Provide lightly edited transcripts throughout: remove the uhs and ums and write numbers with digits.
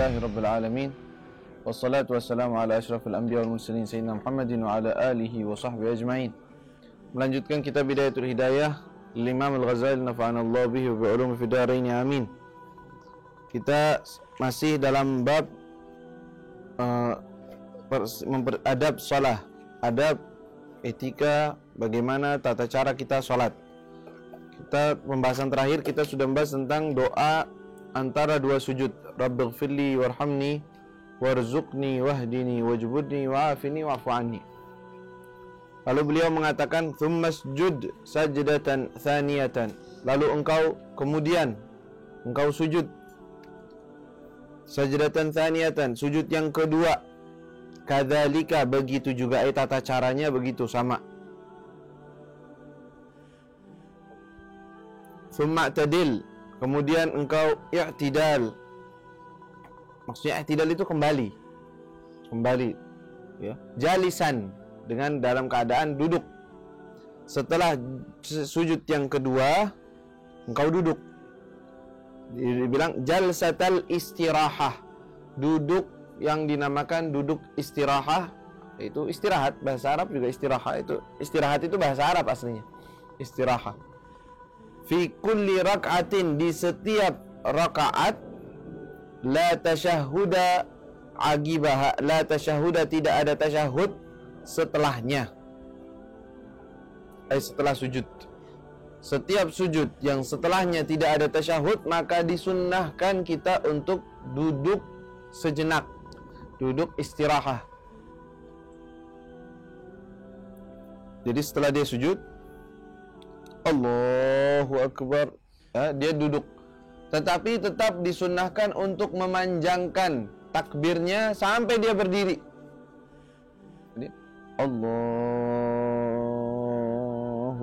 Alhamdulillahirabbil alamin. Wassalatu wassalamu ala asyrafil anbiya wal mursalin sayyidina Muhammadin wa ala alihi wa sahbihi ajmain. Melanjutkan kitab Bidayatul Hidayah Imam Al-Ghazali nafa'anallahu bihi wa bi'ulumi fid dharain amin. Kita masih dalam bab adab shalah, adab etika, bagaimana tata cara kita sholat. Kita pembahasan terakhir kita sudah membahas tentang doa antara dua sujud, Rabbighfirli warhamni warzuqni wahdini wajbudni wa'afini wa'fu anni. Lalu beliau mengatakan tsummasjud sajdatan tsaniyatan, lalu kemudian engkau sujud sajdatan tsaniyatan, sujud yang kedua. Kadzalika, begitu juga, tata caranya begitu sama. Tsumma tadil, kemudian engkau i'tidal. Maksudnya i'tidal itu kembali ya. Jalisan, dengan dalam keadaan duduk. Setelah sujud yang kedua engkau duduk. Dibilang jalsatal istirahah, duduk yang dinamakan duduk istirahah, itu istirahat, bahasa Arab juga istirahat itu bahasa Arab aslinya istirahat. Fi kulli rak'atin, di setiap rakaat, la tashahhuda agibaha, la tashahhuda, tidak ada tasyahud setelahnya, setelah sujud. Setiap sujud yang setelahnya tidak ada tasyahud, maka disunnahkan kita untuk duduk sejenak, duduk istirahat. Jadi setelah dia sujud, Allahu Akbar, ya, dia duduk. Tetapi tetap disunnahkan untuk memanjangkan takbirnya sampai dia berdiri. Jadi Allahu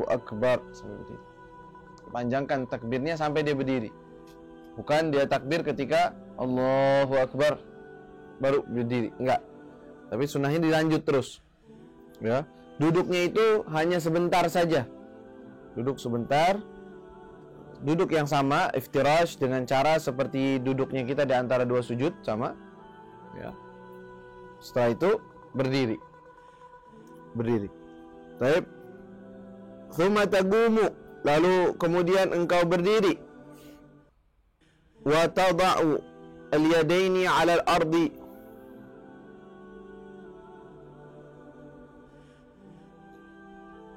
Akbar sampai berdiri. Panjangkan takbirnya sampai dia berdiri. Bukan dia takbir ketika Allahu Akbar baru berdiri, enggak. Tapi sunnahnya dilanjut terus. Ya, duduknya itu hanya sebentar saja. Duduk sebentar, duduk yang sama, iftirash, dengan cara seperti duduknya kita di antara dua sujud, sama. Ya. Setelah itu berdiri. Baik. Tsumma taqumu, lalu kemudian engkau berdiri. Wa tada'u al-yadaini 'ala al-ardi,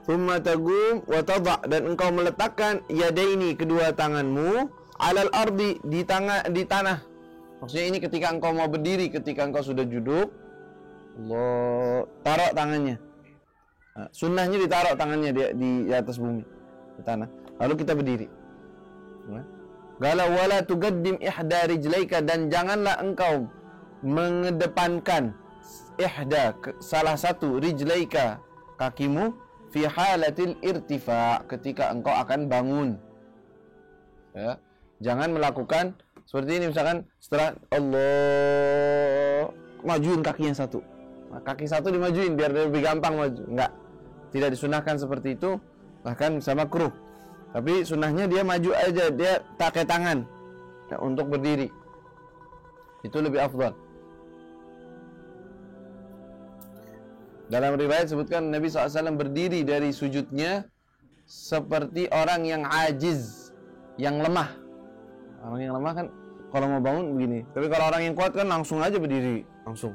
Thumma taqum wa tadha', dan engkau meletakkan yadaini, kedua tanganmu, 'alal ardi, di tanah. Maksudnya ini ketika engkau mau berdiri, ketika engkau sudah duduk, Allah taruh tangannya. Nah, sunnahnya ditaruh tangannya di atas bumi, di tanah. Lalu kita berdiri. Gala wala tuqaddim ihda rijlaika, dan janganlah engkau mengedepankan salah satu rijlaika, kakimu, fi halatil irtifa, ketika engkau akan bangun. Ya, jangan melakukan seperti ini, misalkan setelah Allah majuin kakinya satu. Nah, kaki satu dimajuin biar lebih gampang maju. Enggak. Tidak disunahkan seperti itu, bahkan sama makruh. Tapi sunahnya dia maju aja, dia pakai tangan ya, untuk berdiri. Itu lebih afdal. Dalam riwayat sebutkan Nabi SAW berdiri dari sujudnya seperti orang yang ajiz, yang lemah. Orang yang lemah kan kalau mau bangun begini. Tapi kalau orang yang kuat kan langsung aja berdiri, langsung.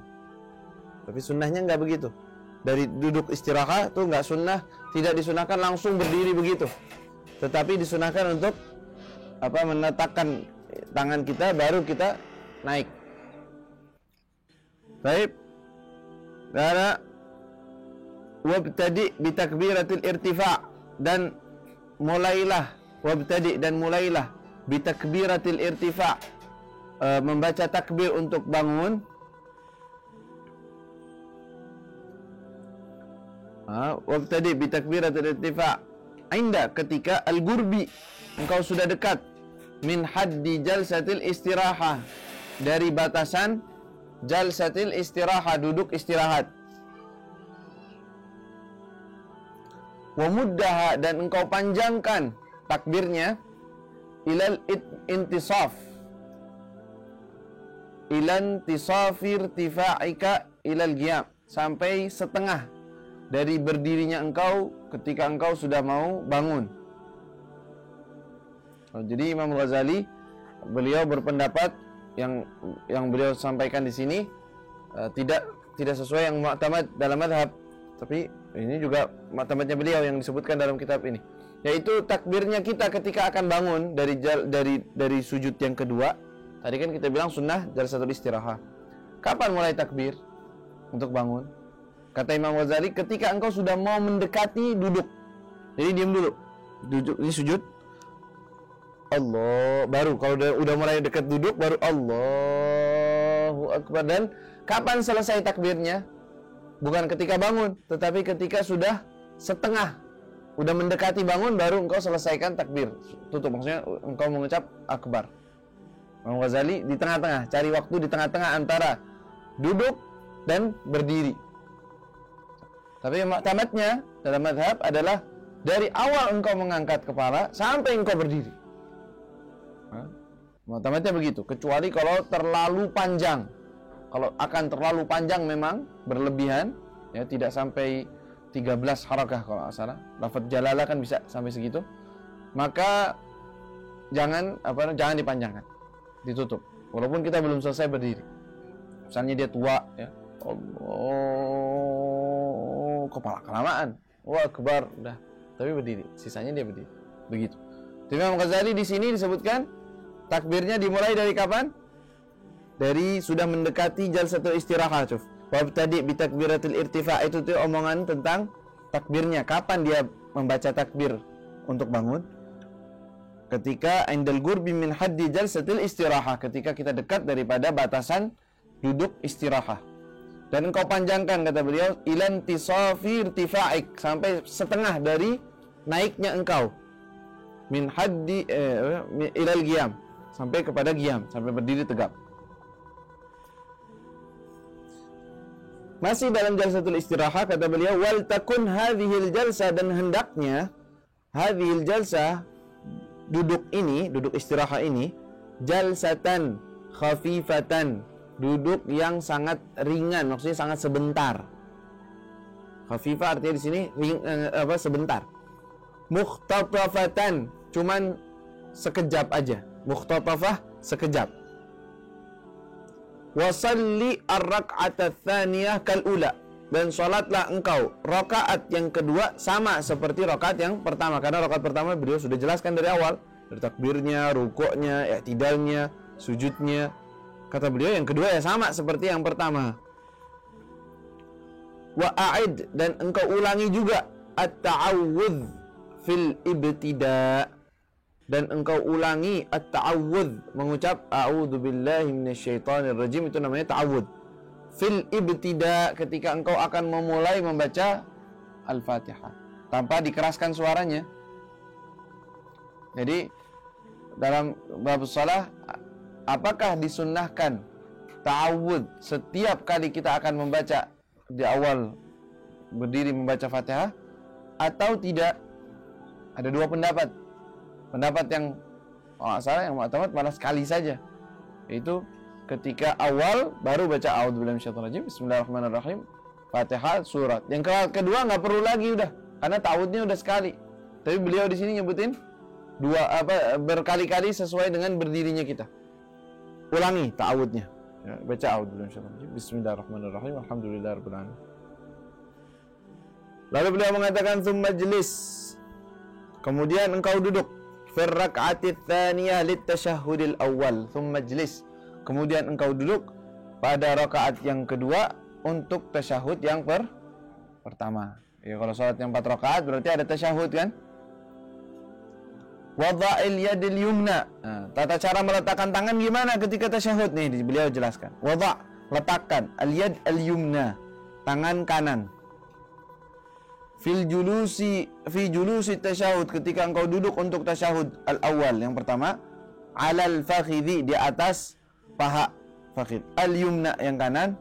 Tapi sunnahnya nggak begitu. Dari duduk istirahat tuh nggak sunnah, tidak disunahkan langsung berdiri begitu. Tetapi disunahkan untuk meletakkan tangan kita, baru kita naik. Baik. Karena wabtadi bi takbiratil irtifa, dan mulailah bi takbiratil irtifa, membaca takbir untuk bangun. Wabtadi bi takbiratil irtifa inda, ketika al-gurbi, engkau sudah dekat, min haddi jalsatil istirahah, dari batasan jalsatil istirahah, duduk istirahat. Wa muddaha, dan engkau panjangkan takbirnya, ilal intisaf, ilan tisafir tifa'ika ilal qiyam, sampai setengah dari berdirinya engkau ketika engkau sudah mau bangun. Jadi Imam Ghazali beliau berpendapat yang beliau sampaikan di sini tidak sesuai yang mu'tamad dalam madhab, tapi ini juga mu'tamadnya beliau yang disebutkan dalam kitab ini, yaitu takbirnya kita ketika akan bangun dari sujud yang kedua. Tadi kan kita bilang sunnah jalsatul istirahah. Kapan mulai takbir untuk bangun? Kata Imam Ghazali, ketika engkau sudah mau mendekati duduk. Jadi diam dulu, duduk, ini sujud, Allah, baru kalau udah mulai dekat duduk baru Allahu Akbar. Dan kapan selesai takbirnya? Bukan ketika bangun, tetapi ketika sudah setengah, udah mendekati bangun, baru engkau selesaikan takbir tutup, maksudnya engkau mengucap akbar. Imam Ghazali di tengah-tengah, cari waktu di tengah-tengah antara duduk dan berdiri. Tapi tamatnya dalam madhab adalah dari awal engkau mengangkat kepala sampai engkau berdiri. Tamatnya begitu, kecuali kalau terlalu panjang. Kalau akan terlalu panjang memang berlebihan, ya tidak sampai 13 harakah kalau nggak salah. Lafaz jalalah kan bisa sampai segitu. Maka jangan dipanjangkan, ditutup. Walaupun kita belum selesai berdiri. Misalnya dia tua, ya, Allah, kepala kelamaan, wah akbar, udah, tapi berdiri, sisanya dia berdiri, begitu. Imam Ghazali di sini disebutkan takbirnya dimulai dari kapan? Dari sudah mendekati jalsatul istirahah. Bab tadi bi takbiratul irtifa, itu tuh omongan tentang takbirnya. Kapan dia membaca takbir untuk bangun? Ketika indal gurbi min haddi jalsatul istirahah, ketika kita dekat daripada batasan duduk istirahat. Dan engkau panjangkan, kata beliau, ilan tisafi irtifa'ik, sampai setengah dari naiknya engkau. Min haddi ilal qiyam, sampai kepada qiyam, sampai berdiri tegap. Masih dalam jalsatul istirahat, kata beliau, wal takun hadhil jalsa, dan hendaknya hadhil jalsa, duduk istirahat ini, jalsatan khafifatan, duduk yang sangat ringan, maksudnya sangat sebentar. Khafifah artinya di sini sebentar. Mukhtatafatan, cuman sekejap aja. Mukhtatafah, sekejap. Wasalli ar-rak'ata tsaniyah kal ula, dan sholatlah engkau rakaat yang kedua sama seperti rakaat yang pertama, karena rakaat pertama beliau sudah jelaskan dari awal, dari takbirnya, rukuknya, i'tidalnya, sujudnya. Kata beliau yang kedua ya sama seperti yang pertama. Wa a'id, dan engkau ulangi juga at-ta'awudz fil ibtida', dan engkau ulangi at-ta'awudz, mengucap a'udzubillahi minasyaitonir rajim, itu namanya ta'awudz. Fil ibtida', ketika engkau akan memulai membaca Al-Fatihah, tanpa dikeraskan suaranya. Jadi dalam bab shalah, apakah disunnahkan ta'awudz setiap kali kita akan membaca di awal berdiri membaca Fatihah atau tidak? Ada dua pendapat. Pendapat yang yang mu'tamad malah sekali saja, yaitu ketika awal baru baca a'udzubillahi minasyaitonir rajim, bismillahirrahmanirrahim, Fatihah, surat. Yang kedua nggak perlu lagi udah, karena ta'awudnya udah sekali. Tapi beliau di sini nyebutin berkali-kali sesuai dengan berdirinya kita. Ulangi ta'awudnya, ya, baca a'udzubillahi minasyaitonir rajim, bismillahirrahmanirrahim, alhamdulillahirabbil alamin. Lalu beliau mengatakan tsumma jlis, kemudian engkau duduk, fi rak'ati tsaniyah lit tasyahhudil awal, tsumma jlis, kemudian engkau duduk pada rakaat yang kedua untuk tasyahud yang pertama. Ya, kalau salat yang 4 rakaat berarti ada tasyahud kan? Wada'il yadil yumna. Nah, tata cara meletakkan tangan gimana ketika tasyahud nih beliau jelaskan. Wada', letakkan, al-yad al-yumna, tangan kanan. Fi julusi tasyahud, ketika engkau duduk untuk tasyahud al-awwal yang pertama, alal fakhidhi, di atas paha fakhid. Al-yumna yang kanan,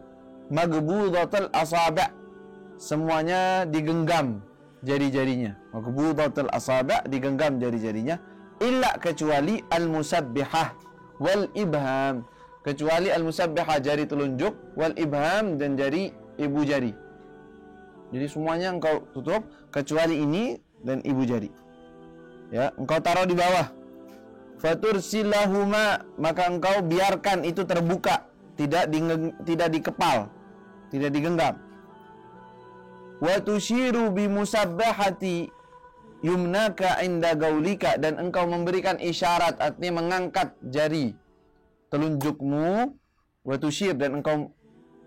maghbudatul asabi', semuanya digenggam jari-jarinya. Maghbudatul asabi', digenggam jari-jarinya, illa kecuali al-musabbihah wal ibham, kecuali al-musabbihah jari telunjuk, wal ibham dan jari ibu jari. Jadi semuanya engkau tutup kecuali ini dan ibu jari. Ya, engkau taruh di bawah. Fatursilahuma, maka engkau biarkan itu terbuka, tidak dikepal, tidak digenggam. Wa tusyiru bi musabbahati yumnaka inda gaulika, dan engkau memberikan isyarat, artinya mengangkat jari telunjukmu, wa tusyir, dan engkau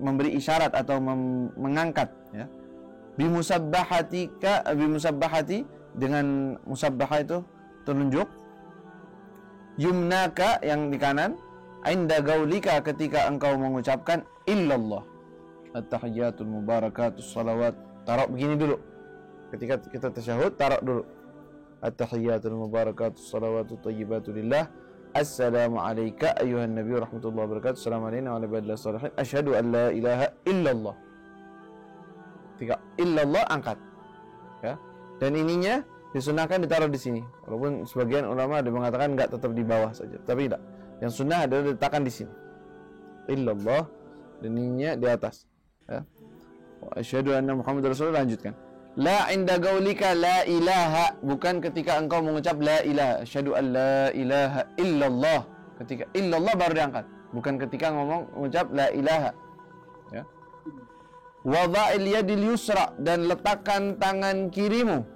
memberi isyarat atau mengangkat, ya. Bi musabbahati, dengan musabbahah itu telunjuk, yumnaka yang di kanan, inda gaulika ketika engkau mengucapkan illallah, at-tahiyyatul mubarakatus salawat. Taruh begini dulu. Ketika kita tasyahud, taruh dulu. At-tahiyyatul mubarakatus salawatu thayyibatu lillah. Assalamu alayka ayyuhan nabiy wa rahmatullahi wa barakatuh. Assalamu alayna wa ala ibadillah shalihin. Asyhadu an la ilaha illallah. Ketika illallah angkat. Ya. Dan ininya disunahkan ditaruh di sini. Walaupun sebagian ulama ada mengatakan enggak, tetap di bawah saja. Tapi tidak. Yang sunnah adalah diletakkan di sini. Illallah, dan ininya di atas. Ya. Wa asyhadu anna Muhammadar Rasulullah, lanjutkan. La inda gaulika la ilaha, bukan ketika engkau mengucap la ilaha. Asyhadu an la ilaha illallah. Ketika illallah baru diangkat, bukan ketika mengucap la ilaha. Ya. Wada'il yadil yusra, dan letakkan tangan kirimu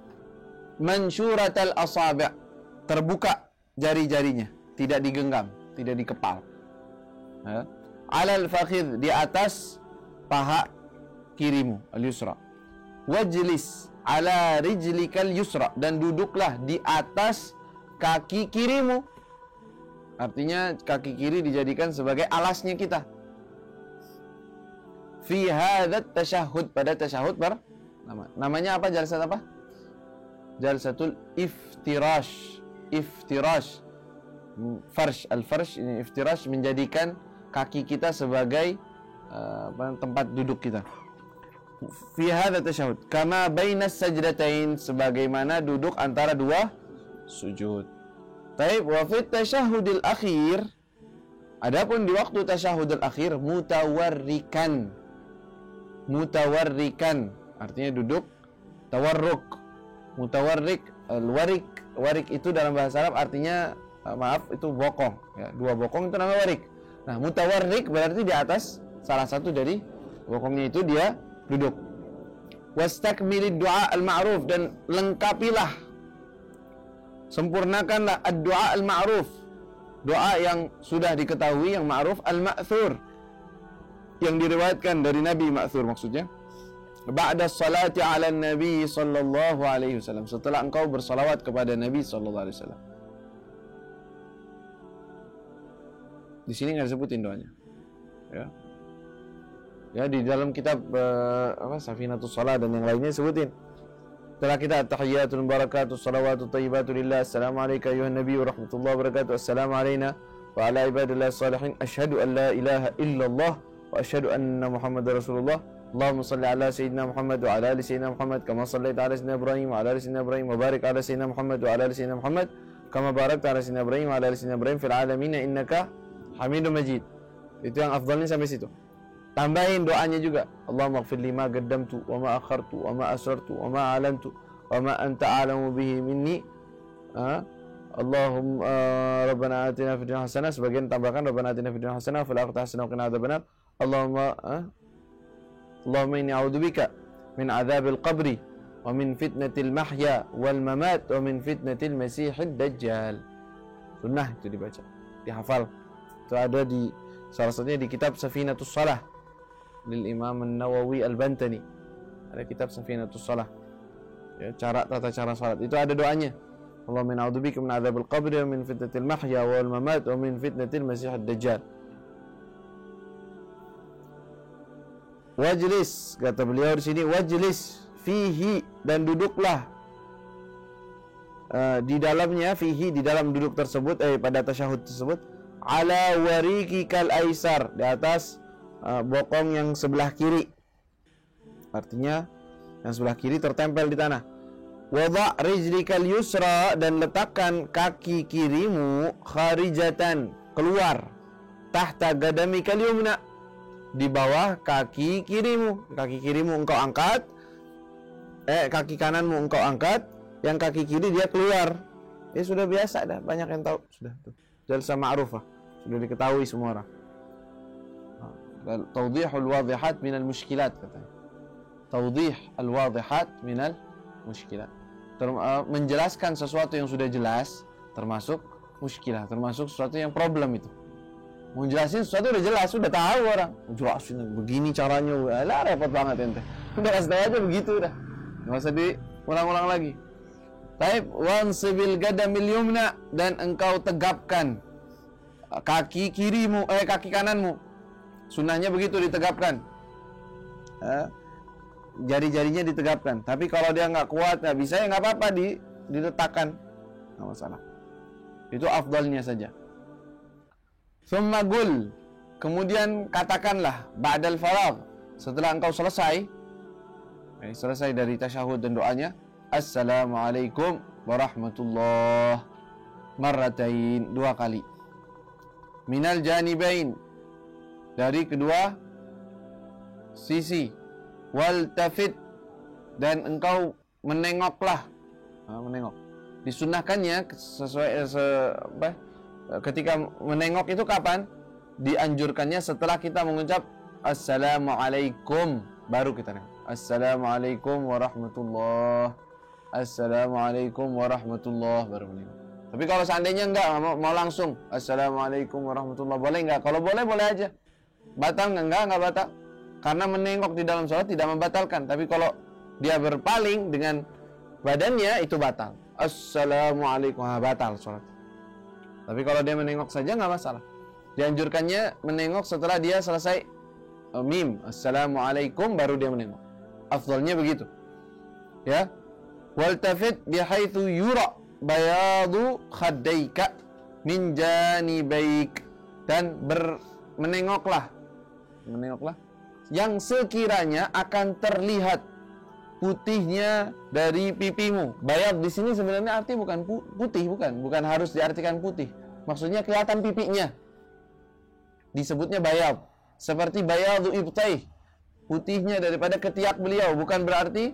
mansyuratal asabi', terbuka jari-jarinya, tidak digenggam, tidak dikepal. Ya. Alal fakhidh, di atas paha kirimu, al-yusra. Wajlis ala rijlikal yusra, dan duduklah di atas kaki kirimu. Artinya kaki kiri dijadikan sebagai alasnya kita. Fi hadzat tasyahhud, pada tasyahhud pertama. Namanya apa? Jalsat apa? Jalsatul iftirash. Iftirash. Farsh, al-farsh ini iftirash, menjadikan kaki kita sebagai tempat duduk kita. Fi hadzat tasyahhud kama bainas sajdatain, sebagaimana duduk antara dua sujud. Taib, wa fit tasyahhudil akhir, adapun di waktu tasyahhudul akhir, mutawarrikan. Mutawarrikan artinya duduk tawarruk. Mutawarrik, al-warik, warik itu dalam bahasa Arab artinya itu bokong, ya, dua bokong itu namanya warik. Nah, mutawarrik berarti di atas salah satu dari bokongnya itu dia duduk. Wastakmilid du'a al-ma'ruf, dan lengkapilah, sempurnakanlah ad-du'a al-ma'ruf, doa yang sudah diketahui, yang ma'ruf, al-ma'thur, yang diriwayatkan dari Nabi, ma'thur maksudnya. Ba'da salati ala Nabi sallallahu alaihi wasallam, setelah engkau bersalawat kepada Nabi sallallahu alaihi wasallam. Di sini enggak disebutin doanya. Ya. Ya, di dalam kitab Safinatus Shalah dan yang lainnya sebutin. Setelah kita at-tahiyyatul mubarakatus salawatu thayyibatu lillah. Assalamu alayka ayyuhan nabiy wa rahmatullahi wa barakatuh. Assalamu alayna wa ala ibadillah shalihin. Asyhadu an la ilaha illallah wa asyhadu anna Muhammadar Rasulullah. Allahumma salli ala sayyidina Muhammad wa ala ali sayyidina Muhammad kama sallaita ala sayyidina Ibrahim wa ala ali sayyidina Ibrahim wa barik ala sayyidina Muhammad wa ala ali sayyidina Muhammad kama barakta ala sayyidina Ibrahim wa ala ali sayyidina Ibrahim fil alamin innaka Hamidum Majid. Itu yang afdalnya sampai situ. Tambahin doanya juga. Allahumma ighfir li ma qaddamtu wa ma akhartu wa ma asrartu wa ma alantu wa ma anta a'lamu bihi minni. Allahumma rabbana atina fid dunya hasanah, sebagian tambahkan rabbana atina fid dunya hasanah wa fil akhirati hasanah wa qina adzabannar. Allahumma inni a'udzubika min adzabil qabri wa min fitnatil mahya wal mamat wa min fitnatil masiihid dajjal. Sunnah itu dibaca, dihafal. Itu ada di salah satunya di kitab Safinatus Shalah lil Imam An-Nawawi Al-Bantani. Ada kitab Safinatus Shalah. Ya, tata cara salat. Itu ada doanya. Allahumma inni a'udzubika min adzabil qabri wa min fitnatil mahya wal mamat wa min fitnatil masiihid dajjal. Wajlis, kata beliau di sini, wajlis fihi, dan duduklah di dalamnya, fihi, di dalam duduk tersebut, pada tasyahud tersebut, ala warikikal aisar, di atas bokong yang sebelah kiri. Artinya yang sebelah kiri tertempel di tanah. Wada' rijlikal yusra, dan letakkan kaki kirimu kharijatan, keluar, tahta gadamikal yumna, di bawah kaki kirimu. Kaki kirimu engkau angkat, kaki kananmu engkau angkat, yang kaki kiri dia keluar. Ya sudah biasa dah, banyak yang tahu sudah tuh. Jalsah ma'rufah, sudah diketahui semua orang. Tawdihul wadihat minal mushkilat katanya. Tawdih al-wadihat minal mushkilat. Menjelaskan sesuatu yang sudah jelas termasuk muskilah, termasuk sesuatu yang problem itu. Menjelasin sesuatu udah jelas, sudah tahu orang. Jelasin begini caranya, lah repot banget ente. Udah kasih tahu aja begitu udah. Enggak usah diulang-ulang lagi. Taib wansibil gadamil yumna, dan engkau tegapkan kaki kirimu, kaki kananmu. Sunnahnya begitu, ditegapkan. Jari-jarinya ditegapkan. Tapi kalau dia nggak kuat, nggak bisa, ya nggak apa-apa, diletakkan, nggak masalah. Itu afdalnya saja. Thumma gul, kemudian katakanlah ba'dal faragh, setelah engkau selesai dari tasyahud dan doanya, Assalamualaikum warahmatullahi marratain, 2 kali. Minal janibain, dari kedua sisi. Wal tafid, dan engkau menengoklah. Menengok. Disunnahkannya sesuai ketika menengok itu kapan? Dianjurkannya setelah kita mengucap Assalamualaikum, baru kita nengok. Assalamualaikum warahmatullahi, Assalamualaikum warahmatullahi, baru menengok. Tapi kalau seandainya enggak, mau langsung Assalamualaikum warahmatullahi, boleh enggak? Kalau boleh, boleh aja. Batal enggak batal. Karena menengok di dalam sholat tidak membatalkan. Tapi kalau dia berpaling dengan badannya, itu batal. Assalamualaikum, batal sholat. Tapi kalau dia menengok saja nggak masalah. Dianjurkannya menengok setelah dia selesai mim Assalamualaikum, baru dia menengok. Afdalnya begitu. Ya. Waltafit bihaitsu yura bayadu khaddaika min janibaik, dan menengoklah yang sekiranya akan terlihat putihnya dari pipimu. Bayad di sini sebenarnya arti bukan putih, bukan harus diartikan putih. Maksudnya kelihatan pipinya. Disebutnya bayad. Seperti bayadu ibtaih, putihnya daripada ketiak beliau, bukan berarti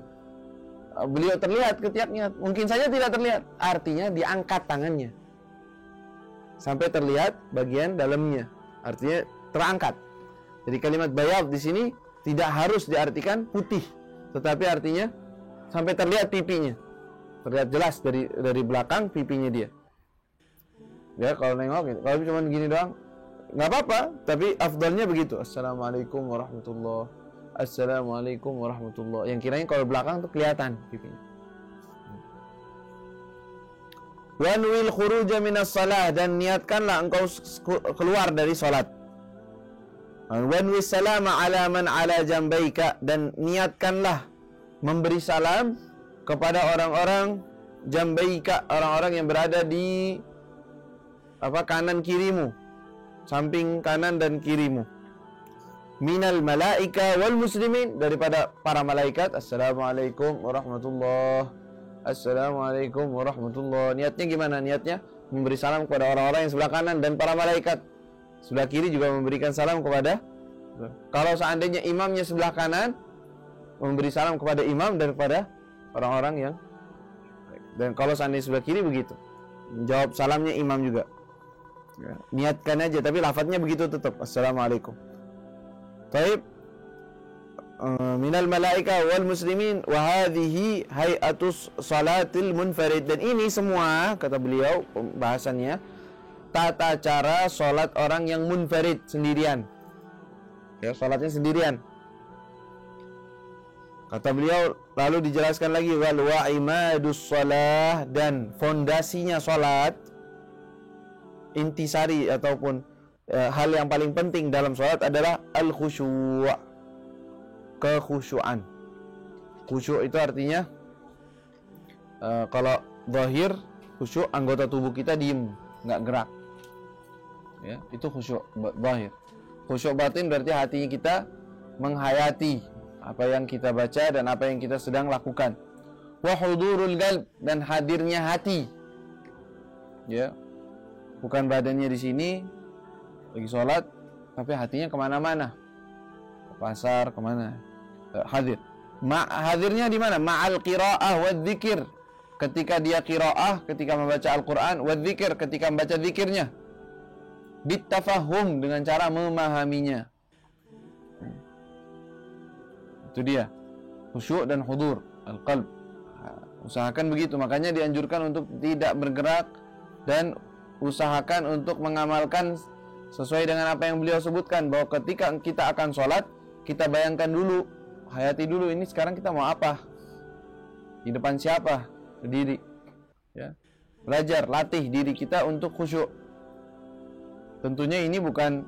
beliau terlihat ketiaknya. Mungkin saja tidak terlihat. Artinya diangkat tangannya sampai terlihat bagian dalamnya. Artinya terangkat. Jadi kalimat bayad di sini tidak harus diartikan putih, tetapi artinya sampai terlihat pipinya, terlihat jelas dari belakang pipinya dia. Ya kalau nengok gitu. Kalau cuma gini doang nggak apa-apa, tapi afdalnya begitu. Assalamualaikum warahmatullahi, Assalamualaikum warahmatullahi. Yang kiranya kalau belakang tuh kelihatan pipinya. Wanwil khuruja minas salah, dan niatkanlah engkau keluar dari salat. Wanwi salama ala man ala jambaika, dan niatkanlah memberi salam kepada orang-orang jambaika, orang-orang yang berada di kanan kirimu, samping kanan dan kirimu. Minal malaika wal muslimin, daripada para malaikat. Assalamualaikum warahmatullahi, Assalamualaikum warahmatullahi. Niatnya gimana? Niatnya memberi salam kepada orang-orang yang sebelah kanan dan para malaikat. Sebelah kiri juga memberikan salam kepada. Kalau seandainya imamnya sebelah kanan, memberi salam kepada imam dan kepada orang-orang yang. Dan kalau seandainya sebelah kiri begitu, jawab salamnya imam juga. Ya, niatkan aja, tapi lafadznya begitu tetap. Assalamualaikum. Taib. Minal malaika wal muslimin wa hadhihi hay'atus salatil munfarid, dan ini semua kata beliau bahasannya tata cara sholat orang yang munfarid, sendirian. Ya, sholatnya sendirian. Kata beliau, lalu dijelaskan lagi wal wa'imadus shalah, dan fondasinya sholat, intisari ataupun hal yang paling penting dalam sholat adalah al-khusyu', kekhusyuan. Khusyuk itu artinya kalau zahir khusyuk, anggota tubuh kita diem, nggak gerak. Ya, itu khusyuk zahir. Khusyuk batin berarti hatinya kita menghayati apa yang kita baca dan apa yang kita sedang lakukan. Wa hudurul qalb, dan hadirnya hati. Ya. Bukan badannya di sini lagi sholat, tapi hatinya kemana-mana, ke pasar, kemana, hadir. Hadirnya di mana? Ma'al qira'ah wa dzikir, ketika dia qira'ah, ketika membaca Al-Quran, wa dzikir, ketika membaca zikirnya, bitafahum, dengan cara memahaminya. Itu dia khusyuk dan hudur al-qalb. Usahakan begitu. Makanya dianjurkan untuk tidak bergerak dan usahakan untuk mengamalkan sesuai dengan apa yang beliau sebutkan, bahwa ketika kita akan sholat, kita bayangkan dulu, hayati dulu, ini sekarang kita mau apa, di depan siapa, berdiri, ya. Belajar, latih diri kita untuk khusyuk. Tentunya ini bukan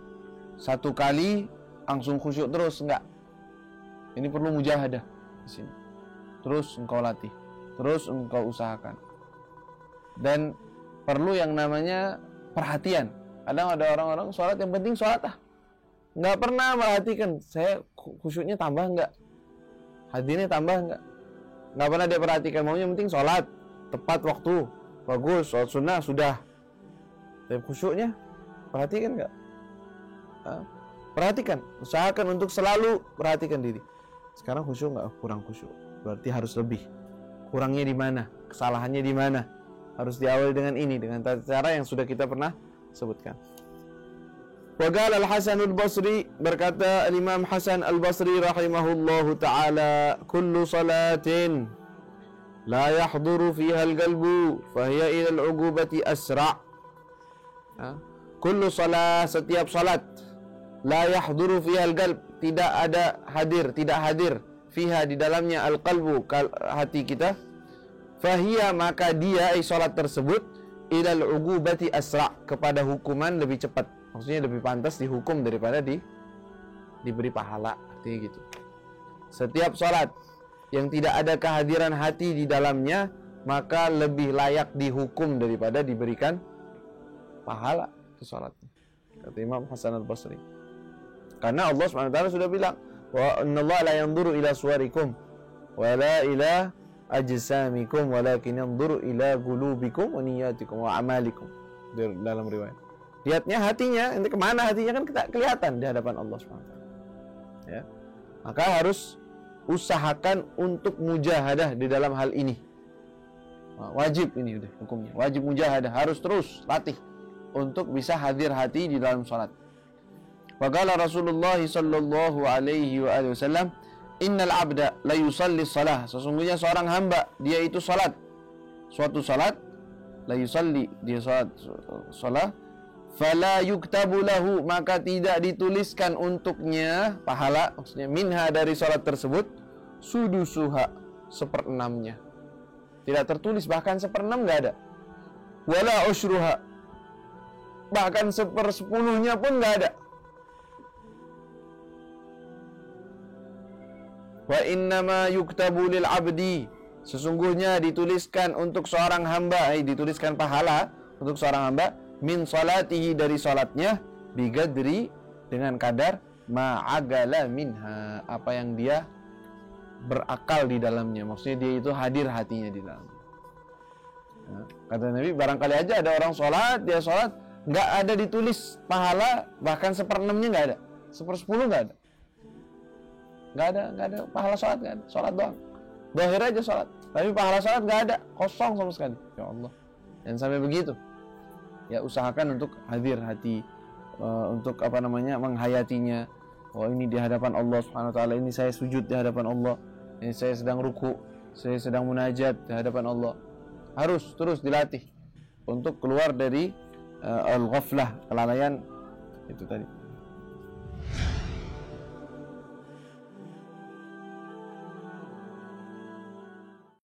satu kali langsung khusyuk terus, enggak. Ini perlu mujahadah di sini. Terus engkau latih, terus engkau usahakan. Dan perlu yang namanya perhatian. Kadang ada orang-orang sholat yang penting sholat nggak pernah merhatikan saya khusyuknya tambah nggak, hadirnya tambah nggak pernah dia perhatikan. Maunya penting sholat tepat waktu, bagus, sholat sunnah sudah. Tapi khusyuknya perhatikan nggak? Perhatikan, usahakan untuk selalu perhatikan diri. Sekarang khusyuk nggak? Kurang khusyuk, berarti harus lebih. Kurangnya di mana? Kesalahannya di mana? Harus diawali dengan ini, dengan cara yang sudah kita pernah sebutkan. Wa qala Al-Hasan Al-Basri, berkata Imam Hasan Al-Basri rahimahullahu taala, kullu salatin la yahduru fiha al-qalbu fahiya ila al-'uqubati asra'. Kullu salat, setiap salat, la yahduru fiha al-qalb, tidak ada hadir, tidak hadir, fiha, di dalamnya, al-qalbu, hati kita, fahiya, maka dia, salat tersebut, ilal uqubati asra', kepada hukuman lebih cepat. Maksudnya lebih pantas dihukum daripada diberi pahala, artinya gitu. Setiap salat yang tidak ada kehadiran hati di dalamnya, maka lebih layak dihukum daripada diberikan pahala itu salatnya, kata Imam Hasan Al-Basri. Karena Allah SWT sudah bilang, wa innallaha la yanzuru ila suwarikum wa la ila ajsamikum walakin yanzuru ila qulubikum wa niyyatikum wa amalikum, dalam riwayat. Lihatnya hatinya, nanti kemana hatinya kan kita kelihatan di hadapan Allah SWT. Ya. Maka harus usahakan untuk mujahadah di dalam hal ini. Wajib ini udah hukumnya, wajib mujahadah, harus terus latih untuk bisa hadir hati di dalam salat. Faqala Rasulullah sallallahu alaihi wasallam, innal abda la yusalli shalah, sesungguhnya seorang hamba dia itu salat, suatu salat, la yusalli, dia salat, fala yuktabu lahu, maka tidak dituliskan untuknya pahala, maksudnya minha, dari salat tersebut, sudusuha, seperenamnya, tidak tertulis, bahkan seperenam enggak ada, wala usyruha, bahkan sepersepuluhnya pun enggak ada. Wa innama yuktabu lil abdi, sesungguhnya dituliskan untuk seorang hamba, dituliskan pahala untuk seorang hamba, min salatihi, dari salatnya, bigadri, dengan kadar, ma'agala minha, apa yang dia berakal di dalamnya, maksudnya dia itu hadir hatinya di dalamnya. Nah, kata Nabi, barangkali aja ada orang sholat, dia sholat nggak ada ditulis pahala, bahkan seperenamnya nggak ada, sepersepuluh nggak ada. Nggak ada pahala sholat, nggak ada, sholat doang, dohir aja sholat, tapi pahala sholat nggak ada, kosong sama sekali. Ya Allah, dan sampai begitu, ya usahakan untuk hadir hati, untuk menghayatinya. Oh, ini di hadapan Allah Subhanahu Wa Taala, ini saya sujud di hadapan Allah, ini saya sedang ruku, saya sedang munajat di hadapan Allah. Harus terus dilatih untuk keluar dari al-ghaflah, kelalaian itu tadi.